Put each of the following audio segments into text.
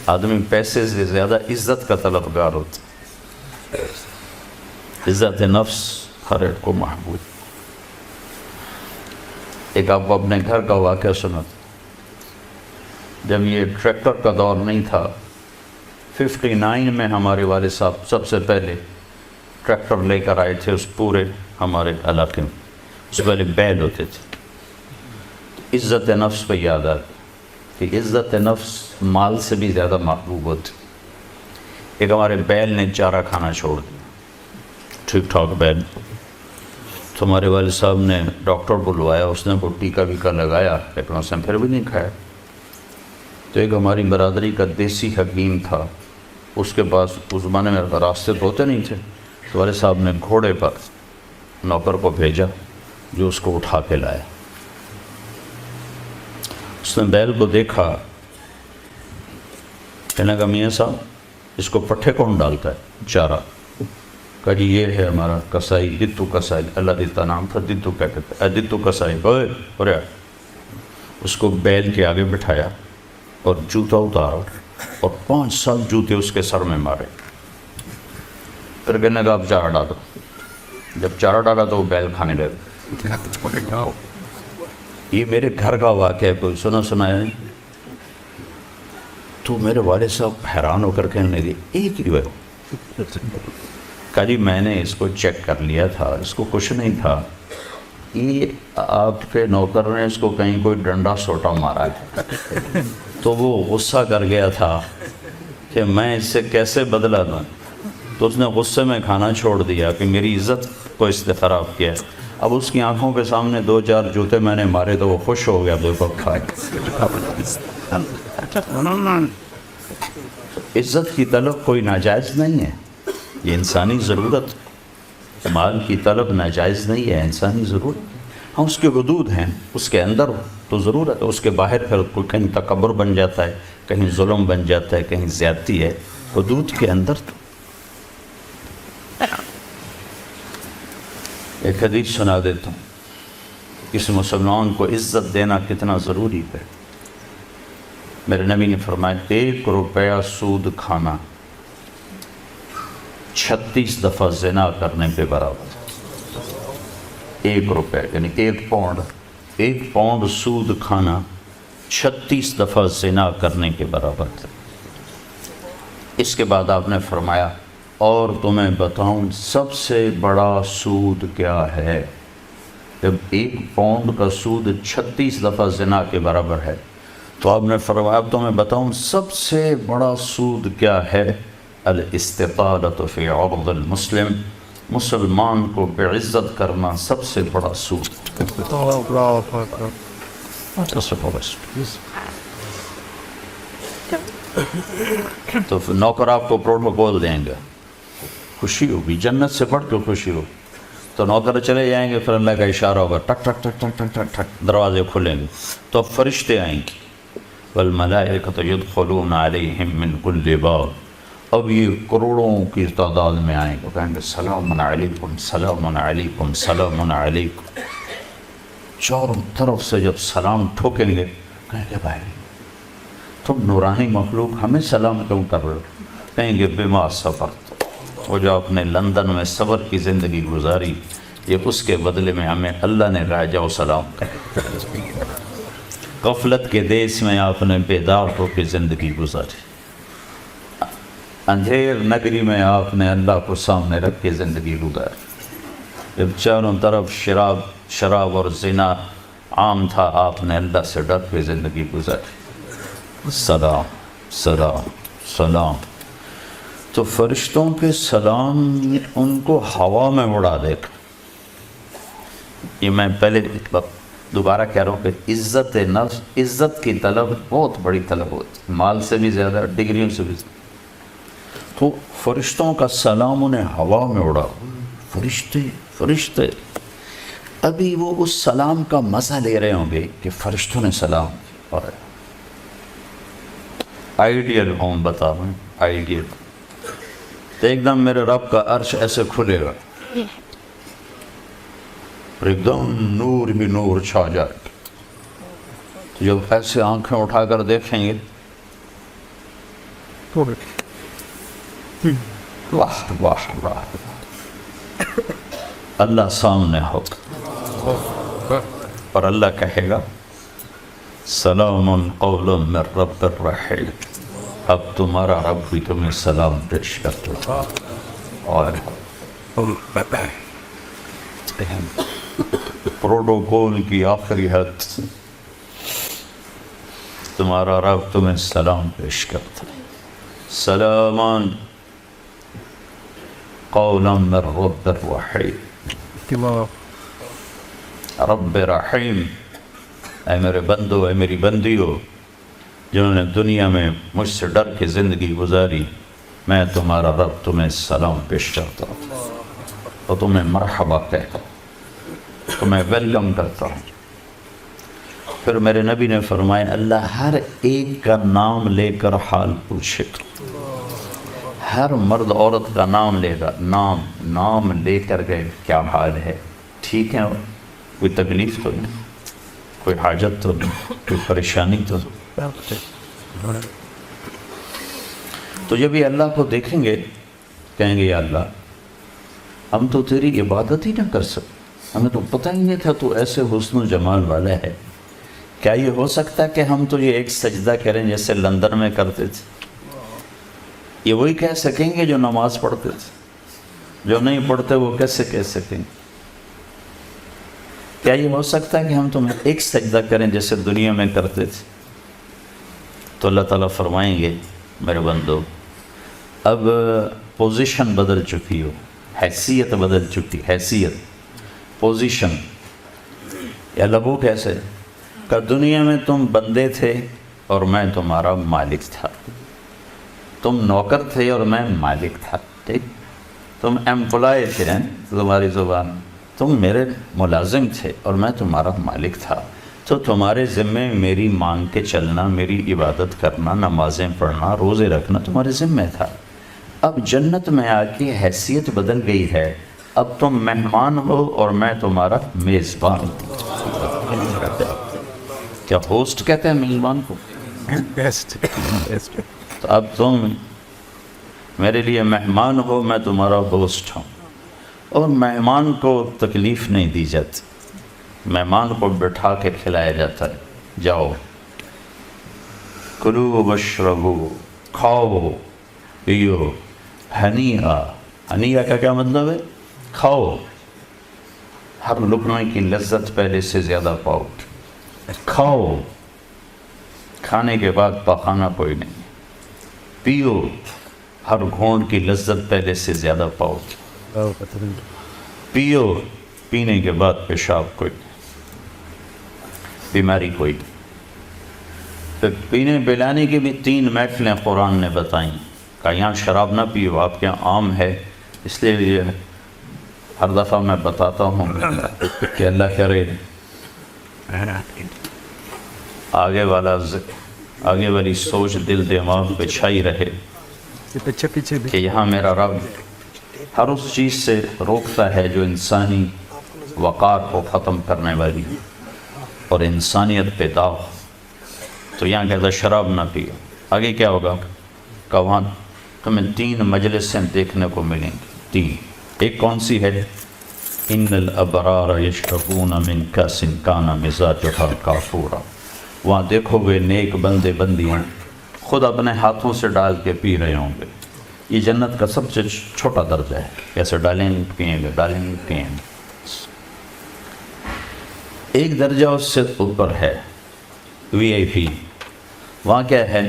آدمی پیسے سے زیادہ عزت کا طلبگار ہوتا ہے، عزت نفس ہر ایک کو محبوب۔ ایک آپ کو اپنے گھر کا واقعہ سناتا، جب یہ ٹریکٹر کا دور نہیں تھا، 59 میں ہمارے والد صاحب سب سے پہلے ٹریکٹر لے کر آئے تھے اس پورے ہمارے علاقے میں۔ اس سے پہلے بیل ہوتے تھے۔ عزت نفس پہ یاد آتی کہ عزت نفس مال سے بھی زیادہ محبوب ہوتی۔ ایک ہمارے بیل نے چارہ کھانا چھوڑ دیا، ٹھیک ٹھاک بیل، تو ہمارے والد صاحب نے ڈاکٹر بلوایا، اس نے وہ ٹیکا ویکا لگایا، لیکن اس نے پھر بھی نہیں کھایا۔ تو ایک ہماری برادری کا دیسی حکیم تھا، اس کے پاس اس زمانے میں راستے تو ہوتے نہیں تھے، تو والد صاحب نے گھوڑے پر نوکر کو بھیجا جو اس کو اٹھا کے لایا۔ اس نے بیل کو دیکھا، کہنے لگا میاں صاحب اس کو پٹھے کون ڈالتا ہے چارہ؟ کہا جی یہ ہے ہمارا کسائی، دتو کسائی، اللہ دیتا نام تھا، دتو کیا کہتے ہیں، دتو کسائی۔ اس کو بیل کے آگے بٹھایا اور جوتا اتارا اور 5 سال جوتے اس کے سر میں مارے۔ پھر کہنے لگا اب چارہ ڈالو۔ جب چارہ ڈالا تو وہ بیل کھانے لگا۔ یہ میرے گھر کا واقعہ ہے، کوئی سنایا نہیں؟ تو میرے والد صاحب حیران ہو کر کہنے لگے ایک ہی ہے؟ کہا جی میں نے اس کو چیک کر لیا تھا، اس کو کچھ نہیں تھا، یہ آپ کے نوکر نے اس کو کہیں کوئی ڈنڈا سوٹا مارا ہے، تو وہ غصہ کر گیا تھا کہ میں اس سے کیسے بدلہ دوں، تو اس نے غصے میں کھانا چھوڑ دیا کہ میری عزت کو اس نے خراب کیا۔ اب اس کی آنکھوں کے سامنے 2-4 جوتے میں نے مارے تو وہ خوش ہو گیا، بالکل کھائے۔ عزت کی طلب کوئی ناجائز نہیں ہے، یہ انسانی ضرورت، مال کی طلب ناجائز نہیں ہے، انسانی ضرورت۔ ہاں اس کے حدود ہیں، اس کے اندر تو ضرورت ہے، اس کے باہر پھر کہیں تکبر بن جاتا ہے، کہیں ظلم بن جاتا ہے، کہیں زیادتی ہے، حدود کے اندر تو۔ ایک حدیث سنا دیتا ہوں، کسی مسلمان کو عزت دینا کتنا ضروری ہے۔ میرے نبی نے فرمایا 1 روپیہ سود کھانا 36 دفعہ زنا کرنے کے برابر۔ 1 روپے یعنی 1 پاؤنڈ سود کھانا 36 دفعہ زنا کرنے کے برابر تھا۔ اس کے بعد آپ نے فرمایا اور تمہیں بتاؤں سب سے بڑا سود کیا ہے؟ جب 1 پاؤنڈ کا سود 36 دفعہ زنا کے برابر ہے تو آپ نے فرمایا اب تمہیں بتاؤں سب سے بڑا سود کیا ہے؟ الاستطالۃ فی عرض المسلم، مسلمان کو بعزت کرنا سب سے بڑا سود۔ تو نوکر آپ کو پروٹوکول دیں گے، خوشی ہوگی، جنت سے بڑھ کے خوشی ہوگی۔ تو نوکر چلے جائیں گے، پھر اللہ کا اشارہ ہوگا، ٹک ٹک ٹک ٹک ٹک ٹک ٹک، دروازے کھلیں گے تو فرشتے آئیں گے، والملائکۃ یدخلون علیہم من کل باب، اب یہ کروڑوں کی تعداد میں آئیں گے، کہیں گے سلام علیکم سلام علیکم سلام علیکم۔ چاروں طرف سے جب سلام ٹھوکیں گے کہیں گے بھائی تم نورانی مخلوق ہمیں سلام کیوں کر رہے ہو؟ کہیں گے بما صبرت، وہ جو آپ نے لندن میں صبر کی زندگی گزاری، یہ اس کے بدلے میں ہمیں اللہ نے کہا جاؤ سلام کر۔ غفلت کے دیس میں آپ نے بیدار ہو کے زندگی گزاری، اندھیر نگری میں آپ نے اللہ کو سامنے رکھ کے زندگی گزاری، جب چاروں طرف شراب اور زنا عام تھا آپ نے اللہ سے ڈر کے زندگی گزاری۔ سلام سلام سلام، تو فرشتوں کے سلام ان کو ہوا میں اڑا دے گا۔ یہ میں پہلے دوبارہ کہہ رہا ہوں کہ عزت نفس، عزت کی طلب بہت بڑی طلب ہوتی ہے، مال سے بھی زیادہ، ڈگریوں سے بھی زیادہ۔ تو فرشتوں کا سلام انہیں ہوا میں اڑا، فرشتے ابھی وہ اس سلام کا مزہ لے رہے ہوں گے کہ فرشتوں نے سلام، اور آئیڈیل ہوم بتا رہا ہوں، آئیڈیل، تو ایک دم میرے رب کا عرش ایسے کھلے گا، ایک دم نور بھی نور چھا جائے گا۔ جب ایسے آنکھیں اٹھا کر دیکھیں گے واہ واہ واہ، اللہ سامنے ہوگا اور اللہ کہے گا سلام قول من رب الرحیم، اب تمہارا رب بھی تمہیں سلام پیش کرتا اور پروٹوکول کی آخری حد، تمہارا رب تمہیں سلام پیش کرتا ہے، سلامان قولا من رب الرحیم، رب رحیم، اے میرے بندو، اے میری بندیو جنہوں نے دنیا میں مجھ سے ڈر کے زندگی گزاری، میں تمہارا رب تمہیں سلام پیش کرتا ہوں اور تمہیں مرحبا کہتا ہوں، تمہیں ویلکم کرتا ہوں۔ پھر میرے نبی نے فرمایا اللہ ہر ایک کا نام لے کر حال پوچھے گا، ہر مرد عورت کا نام لے گا، نام لے کر گئے کیا حال ہے، ٹھیک ہے، کوئی تکلیف تو نہیں، کوئی حاجت تو نہیں، کوئی پریشانی تو نہیں۔ تو جب یہ اللہ کو دیکھیں گے کہیں گے یا اللہ ہم تو تیری عبادت ہی نہ کر سکتے، ہمیں تو پتہ ہی نہیں تھا تو ایسے حسن و جمال والا ہے، کیا یہ ہو سکتا ہے کہ ہم تو یہ ایک سجدہ کریں جیسے لندن میں کرتے تھے؟ یہ وہی کہہ سکیں گے جو نماز پڑھتے تھے، جو نہیں پڑھتے وہ کیسے کہہ سکیں گے؟ کیا یہ ہو سکتا ہے کہ ہم تمہیں ایک سجدہ کریں جیسے دنیا میں کرتے تھے؟ تو اللہ تعالیٰ فرمائیں گے میرے بندو اب پوزیشن بدل چکی ہو، حیثیت بدل چکی، حیثیت، پوزیشن، یا لبو کیسے کہ دنیا میں تم بندے تھے اور میں تمہارا مالک تھا، تم نوکر تھے اور میں مالک تھا، ٹھیک، تم ایمپلائی تھے، تمہاری زبان، تم میرے ملازم تھے اور میں تمہارا مالک تھا، تو تمہارے ذمے میری مانگ کے چلنا، میری عبادت کرنا، نمازیں پڑھنا، روزے رکھنا تمہارے ذمے تھا۔ اب جنت میں آ کے حیثیت بدل گئی ہے، اب تم مہمان ہو اور میں تمہارا میزبان ہوں۔ کیا ہوسٹ کہتے ہیں میزبان کو؟ تو اب تم میرے لیے مہمان ہو، میں تمہارا ہوسٹ ہوں، اور مہمان کو تکلیف نہیں دی جاتی، مہمان کو بٹھا کے کھلایا جاتا ہے، جاؤ کلو واشربو، کھاؤ پیو، ہنیئا، ہنیئا کا کیا مطلب ہے؟ کھاؤ، ہر لقمے کی لذت پہلے سے زیادہ پاؤ، کھاؤ، کھانے کے بعد پخانا کوئی نہیں، پیو، ہر گھونٹ کی لذت پہلے سے زیادہ پاؤ، پیو، پینے کے بعد پیشاب کوئی نہیں، بیماری کوئی نہیں۔ پھر پینے پلانے کی بھی 3 محفلیں قرآن نے بتائیں، کہ یہاں شراب نہ پیو، آپ کے یہاں عام ہے، اس لیے ہر دفعہ میں بتاتا ہوں کہ اللہ کرے آگے والی سوچ دل دماغ پہ چھائی رہے کہ یہاں میرا رب ہر اس چیز سے روکتا ہے جو انسانی وقار کو ختم کرنے والی اور انسانیت پہ داغ، تو یہاں کہتا شراب نہ پیو۔ آگے کیا ہوگا کہ وہاں تمہیں 3 مجلسیں دیکھنے کو ملیں گی، 3، ایک کون سی ہے؟ ان الابرار یشربون من کاس کان مزاجها کافورا، وہاں دیکھو گے نیک بندے بندیاں خود اپنے ہاتھوں سے ڈال کے پی رہے ہوں گے۔ یہ جنت کا سب سے چھوٹا درجہ ہے، کیسے ڈالیں گے پئیں گے، ڈالیں گے پئیں گے۔ ایک درجہ اس سے اوپر ہے VIP، وہاں کیا ہے؟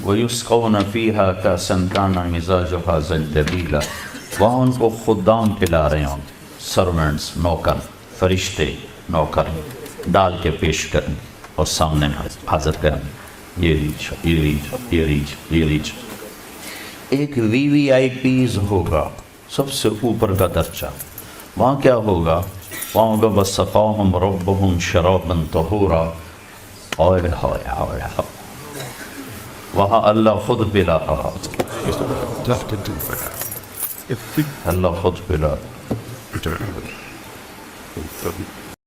وَيُسْقَوْنَ فِيهَا كَأْسًا كَانَ مِزَاجُهَا زَنْجَبِيلًا، وہاں ان کو خدام پلا رہے ہوں گے، سرونٹس، نوکر، فرشتے، نوکر ڈال کے پیش کریں اور سامنے حاضر کریں، یہ ریچ، یہ ریچ، یہ ریچ، یہ ریچ۔ ایک VVIPs ہوگا، سب سے اوپر کا درجہ، وہاں کیا ہوگا؟ وہاں ہوگا وَسَقَاهُمْ رَبُّهُمْ شَرَابًا طَهُورًا، اور وہاں اللہ خود پلا رہا، اللہ خود پلا رہا۔